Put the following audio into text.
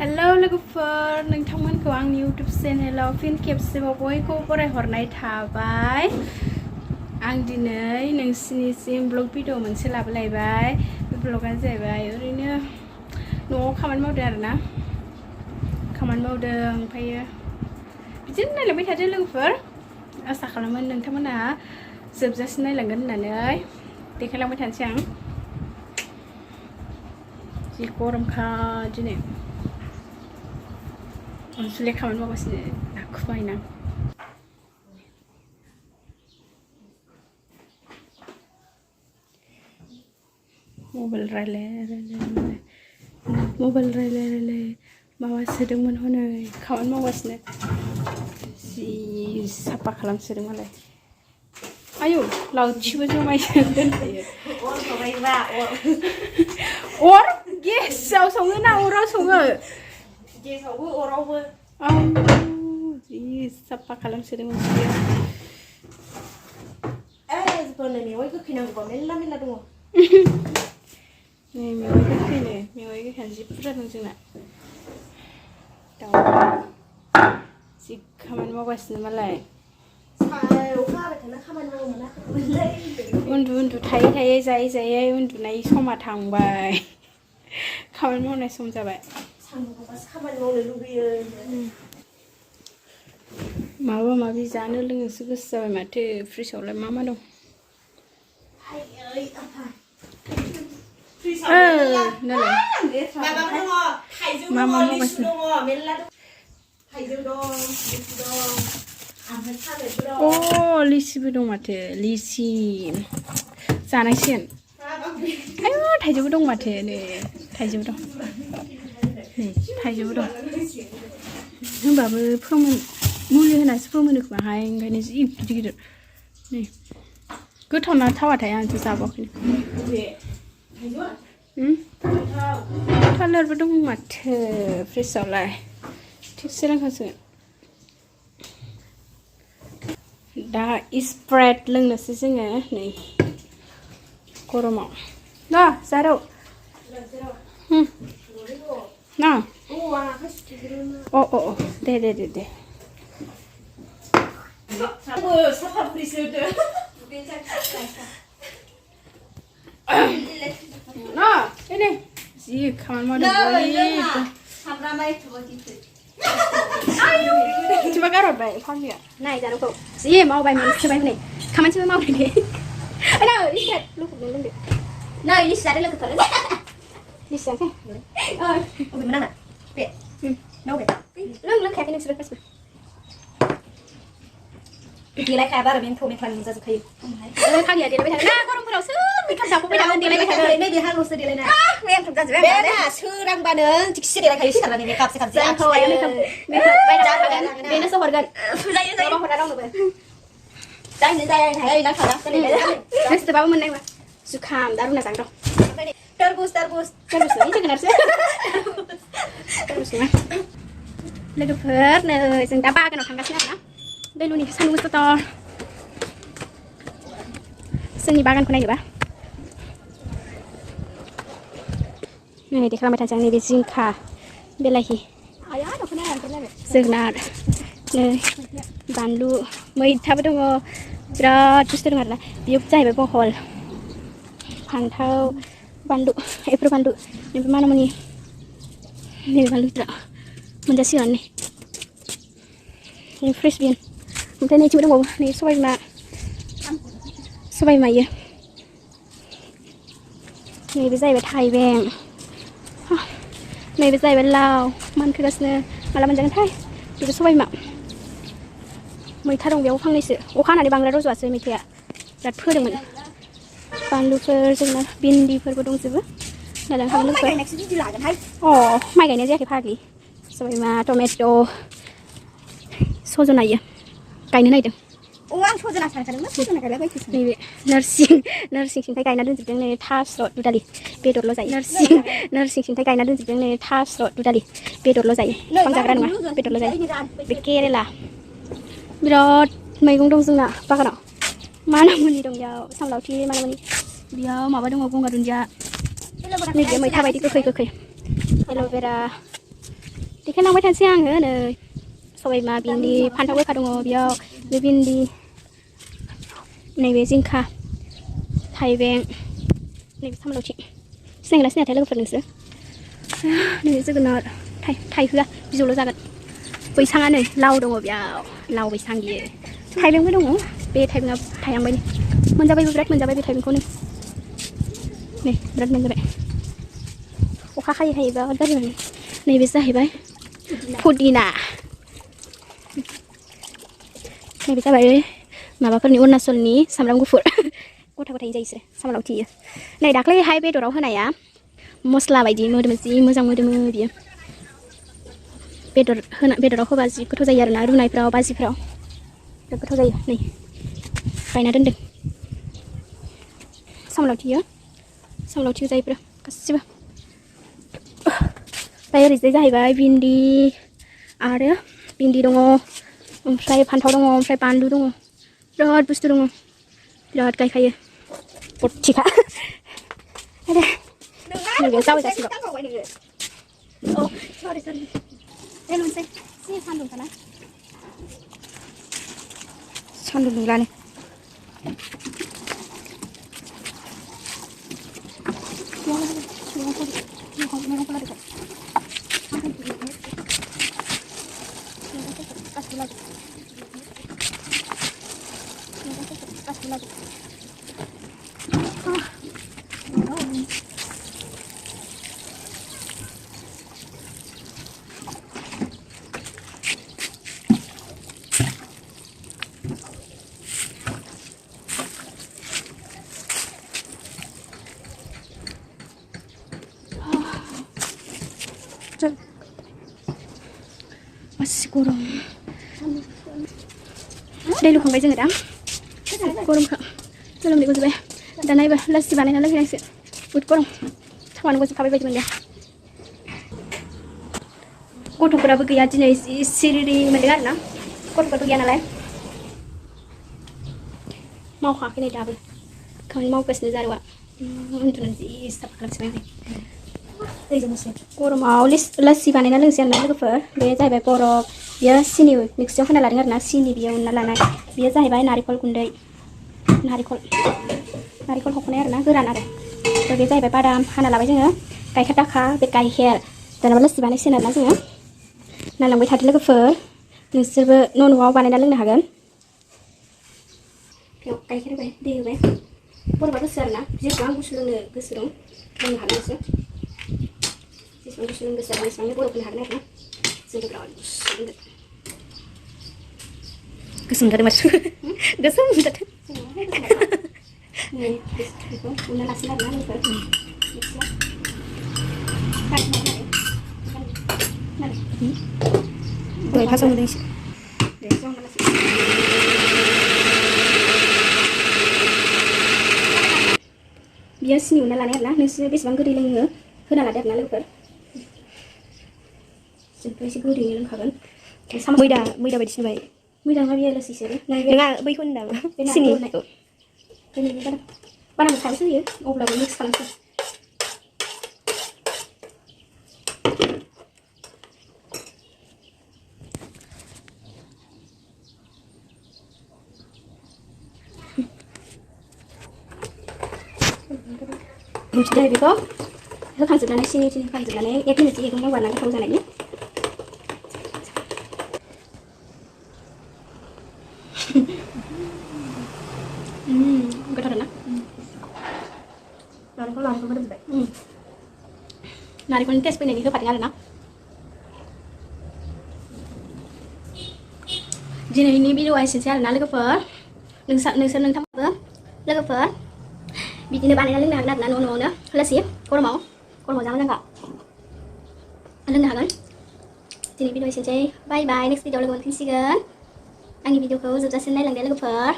Hello लोगोफोर नोंथांमोनखौ आंनि YouTube चेनेलाव फिन खेबसेबाव बयखौबो बरायहरनाय थाबाय। आं दिनै नोंसिनिसिम ब्लग भिडिअ मोनसे लाबोलायबाय। बे ब्लगानो जाहैबाय ओरैनो न'आव खामानि मावदों आरोना, खामानि मावदों ओमफ्रायो बिदिनो नायलांबाय थादो लोगोफोर। आसा खालामो नोंथांमोनहा जोबजासिम नायलांगोन होननानै देखायलांबाय थानोसै आं। जि गरमखा दिनै। अनसुलिया खामानि मावगासिनो नाखुबायना। मबाइल रायलाय माबा सोदोंमोन हनै खामानि मावगासिनो जि साफा खालामसोदों मालाय। आयौ लावथिबो जमायसो दोनखायो। अर गेसाव सङो ना अराव सङो? गेसावबो अरावबो। जि साफा खालामसोदों मानसिया। मेवाइ गोखै नांगौबा मेरला दङ। नै मेवाइ गोखैनो, मेवाइ गोखैयानो जि बुरजा दं जोंना। दाउ जि खामानि मावगासिनो मालाय। उन्दु थायै जायै उन्दुनाय समा थांबाय। खामानि मावनाय सम जाबाय। खामानि मावनो लुबैयो। माबा माबि जानो लोंनोसो गोसो जाबाय माथो। फ्रिजआवलाय मा दं? मा मावगासिनो? अ लिचिबो दं माथो। लिचि जानांसिगोन। आयु थाइजौबो दं माथो। नै थाइजौबो दं। होनबाबो मुलि होनासो फोमोनो खोमाहाय, ओंखायनो जि गिदिर नै गोथावना थावाथाय आंथ' जाबावाखै। कालारबो दं माथो फ्रिजआवलाय। थिगसे रोंखासिगोन। दा स्प्राइट लोंनोसै जोङो नै गरमाव। ना जारौ ना अ दे जि खामानि मावदों गारहरबाय फाग्लिया। नाय जारौखौ जि मावबाय मोनसोबाय हनै खामानिसोबो मावदों दे। लुखुबनो लोंदो नै लिसि जादो लोगोफोर। लिसि जानोसै अबेमोन आंना बे लोंखायाखै नोंसोरो गासिबो देलायखायाबा आरो बेनो प्रब्लेम मोनजाजोबखायो। फाग्लिया देलायबाय थागोन ना गरमफोराव सोर मेकआप जाबावबाय थागोन देलायबाय थागोन। नै देहाल'सो देलायना मेकआप जाजोबबाय बे ना सोरांबानो थिगसे देलायखायो सिखारनानै मेकआप बेनोसो हरगोन माबा हरा रावनोबो जाया गोसोबाबो मोननाय नङा। जुखाम दा रुना जागोन र'। तरबुज जोगोनारसो तरबुज नङा। लोगोफोर नै जों दा बागानाव थांगासिनो आरोना। दैलुनि सान्दुं गोसाथार। जोंनि बागानखौ नायनोबा नै देखायलांबाय थानोसै आं। नैबे जिंखा, बेलाहि, जोगोनार, नै बानलु, मैथाबो दङ। बिराद बुस्थु दं आरोना। बेयो जाहैबाय बहल, फान्थाव, बानलु, एफोर बानलु, नैबे मानामुनि, नैबे बानलु गिदिरा मोनजासिगोन नै फ्रेसबिन। ओमफ्राय नैथिंबो दंबावो नै सबाय बिमा इयो। नैबे जाहैबाय थाइबें, नैबे जाहैबाय लाव मानखोगासिनो माला मोनजागोनथाय। बेबो सबाय बिमा। मैथा दं बेयाव फांनैसो। अखा हानानै बांद्राय रज'आसै मैथाया, बिराद फोदोंमोन। बानलुफोर, जोगोनार, भिन्दिफोरबो दंजोबो। माइ गायनाय जायाखै फाग्लि। सबाय बिमा, टमेट', सजना इयो गायनो नागिरदों। आं सजना सानखादोंमोन सजना गायलाबायखोसो। नैबे नोरसिं सिन्थाय गायना दोनजोबदों। नै थास' दुदालि बेदरल' जायो। नोरसिं सिन्थाय गायना दोनजोबदों। नै थास' दुदालि बेदरल' जायो। बिफां जाग्रा नङा बेदरल' जायो। बे केरेला बिराद मैगं दं जोंना बागानाव। मानामुनि दं बेयाव, सामलावथि, मानामुनि। बेयाव माबा दङ गंगार दुन्दिया। नैबे मैथा बायदि गोखै एल'भेरा देखायलांबाय थानोसै आङो नै सबायबिमा भिन्दि फान्थाव गोखा दङ बेयाव बे भिन्दि नैबे जिंखा थाइबें नैबे सामलावथि सिनायगोना सिनायाथाय लोगोफोर नोंसोर नैबे जोगोनार थाइहोआ बिजौल' जागोन बैसाङा नै लाव दङ बेयाव लाव बैसां बियो थाइबेंबो दङ बे थाइबेंआ थायहांबाय मोनजाबायबो बिराद मोनजाबाय बे थाइबेंखौ नै बिराद मोनजाबाय अखा हायै हायै बिराद गाज्रि मोनो नैबे जाहैबाय पुदिना नैबे जाबाय माबाफोरनि अरुणाचलनि सामब्राम गुफुर गथा गथायै जायोसो सामलावथि नै दाख्लैहाय बेदराव होनाया मस्ला बायदि मोदोमो जि मोजां मोदोमो बियो बेदराव होबा जि गोथाव जायो आरोना रुनायफ्राव बाजिफ्राव बिराद गोथाव जायो नै गायना दोनदों सामलावथियो जायोब्रा गासिबो ओमफ्राय ओरैजाय जाहैबाय भिन्दि आरो भिन्दि दङ ओमफ्राय फान्थाव दङ ओमफ्राय बानलु दङ बिराद बुस्थु दङ बिराद गायखायो बरथिखा नैबे जाबाय सान्दुंखाना सान्दुं दुंलानो masih gurung đây lục không phải dừng ở đó gurung kak belum di gusbe dan naik bah lasi banana lagi nasi buat gurung taman gusbe kabe baju mana gutokuraबो गैया दिनै सिरिरि मोनदों आरोना गथ'फोरबो गैया नालाय मावखाङाखै नै दाबो खामानि मावगासिनो जारुआ उन्दुनानै जि साफा खालामजोबबाय गरमाव लासि बानायना लोंसै आरोना लोगोफोर बे जाहैबाय बरफ बियो सिनि मिक्सियाव होना लादों आरोना सिनि बियो उनना लानाय बियो जाहैबाय नारेंखल गुन्दै नारेंखल हख'नाय आरोना गोरान आरो बे जाहैबाय बादाम हाना लाबाय जोङो गाइखेर दाखा बे गाइखेर दानाबा लासि बानायसिगोन आरोना जोङो नायलांबाय थादो लोगोफोर नोंसोरबो न'आव बानायना लोंनो हागोन बेयाव गाइखेर होबाय दै होबाय बरफआ गोसो आरोना जेसेबां गुसु लोंनो गोसो दं लोंनो हागोन नोंसोर जेसेबां गुसु लोंनो गोसो जादों एसेबांनो बरफ होनो हागोन आरोना जोंबो बिराद गुसु लोंगोन गोसोम जादों माथो गोसोम जादों नै बेखौ उनना लासिगोन आरोना लोगोफोर दहाय फासाव नुदों एसे बियो सिनि उनना लानाय आरोना नोंसोर बेसेबां गोदै लोङो होना लादो आरोना लोगोफोर जोंथ' एसे गोदैनो लोंखागोन मैदा बायदिसो नुबाय मैदा नङा बियो लासिसो नङा बैखौ होनदां सिनि बादाम सायावसो होयो अब्लाबो मिक्स खालामसै ओमफ्राय बेखौ होखांजोबनानै सिनि होखांजोबनानै 1 मिनिटसो एवनांगौ आरोना गोथाव जानायनि गोथाव ना नारेंखल होजोबबाय नारेंखलनि टेस्ट फैनायनि होफादों आरोना दिनैनि भिडिअ'आ एसेनोसै आरोना लोगोफोर नोंथांमोनबो लोगोफोर बिदिनो बानायना लोंनो हागोन आरोना न'आवनो लासि गरमाव जा मोजांखा लोंनो हागोन दिनै भिडिअ एसेनोसै बाय बाय नेक्स्ट भिडिअ लोगो मोनफिनसिगोन आंनि भिडिअखौ जोबजासिम नायलांदो लोगोफोर